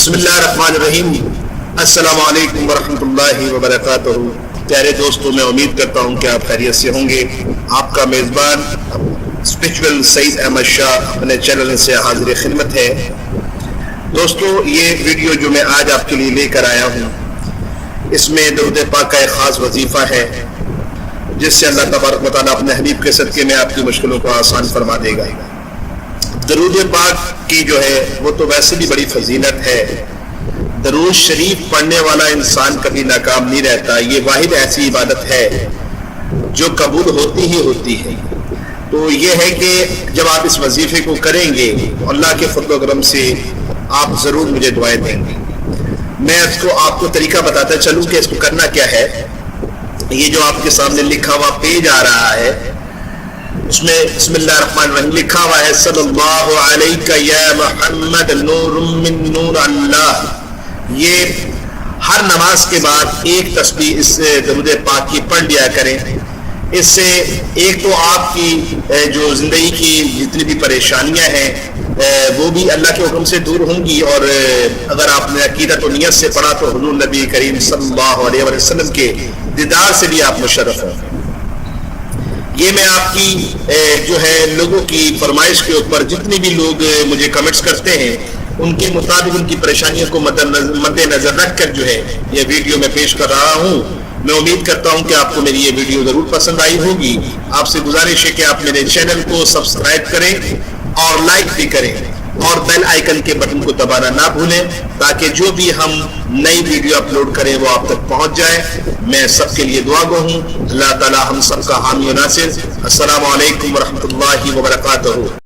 بسم اللہ الرحمن الرحیم۔ السلام علیکم ورحمۃ اللہ وبرکاتہ۔ پیارے دوستوں، میں امید کرتا ہوں کہ آپ خیریت سے ہوں گے۔ آپ کا میزبان اسپرچول سعید احمد شاہ اپنے چینل سے حاضر خدمت ہے۔ دوستو، یہ ویڈیو جو میں آج آپ کے لیے لے کر آیا ہوں، اس میں درود پاک کا ایک خاص وظیفہ ہے، جس سے اللہ تبارک و تعالیٰ اپنے حبیب کے صدقے میں آپ کی مشکلوں کو آسان فرما دے گا۔ درود پاک کی جو ہے وہ تو ویسے بھی بڑی فضیلت ہے۔ درود شریف پڑھنے والا انسان کبھی ناکام نہیں رہتا۔ یہ واحد ایسی عبادت ہے جو قبول ہوتی ہی ہوتی ہے۔ تو یہ ہے کہ جب آپ اس وظیفے کو کریں گے تو اللہ کے فضل و کرم سے آپ ضرور مجھے دعائیں دیں گے۔ میں اس کو آپ کو طریقہ بتاتا چلوں کہ اس کو کرنا کیا ہے۔ یہ جو آپ کے سامنے لکھا ہوا پیج آ رہا ہے، اس میں بسم اللہ الرحمن الرحیم لکھا ہوا ہے، صلی اللہ علیہ یا محمد نور من نور اللہ۔ یہ ہر نماز کے بعد ایک تسبیح اس درود پاک کی پڑھ لیا کریں۔ اس سے ایک تو آپ کی جو زندگی کی جتنی بھی پریشانیاں ہیں وہ بھی اللہ کے حکم سے دور ہوں گی، اور اگر آپ نے عقیدت و نیت سے پڑھا تو حضور نبی کریم صلی اللہ علیہ وسلم کے دیدار سے بھی آپ مشرف ہیں۔ یہ میں آپ کی جو ہے لوگوں کی فرمائش کے اوپر جتنے بھی لوگ مجھے کمنٹس کرتے ہیں ان کے مطابق ان کی پریشانیوں کو مد نظر رکھ کر جو ہے یہ ویڈیو میں پیش کر رہا ہوں۔ میں امید کرتا ہوں کہ آپ کو میری یہ ویڈیو ضرور پسند آئی ہوگی۔ آپ سے گزارش ہے کہ آپ میرے چینل کو سبسکرائب کریں اور لائک بھی کریں، اور بیل آئیکن کے بٹن کو دبانا نہ بھولیں، تاکہ جو بھی ہم نئی ویڈیو اپلوڈ کریں وہ آپ تک پہنچ جائے۔ میں سب کے لیے دعا گو ہوں۔ اللہ تعالی ہم سب کا حامی و ناصر۔ السلام علیکم ورحمۃ اللہ وبرکاتہ۔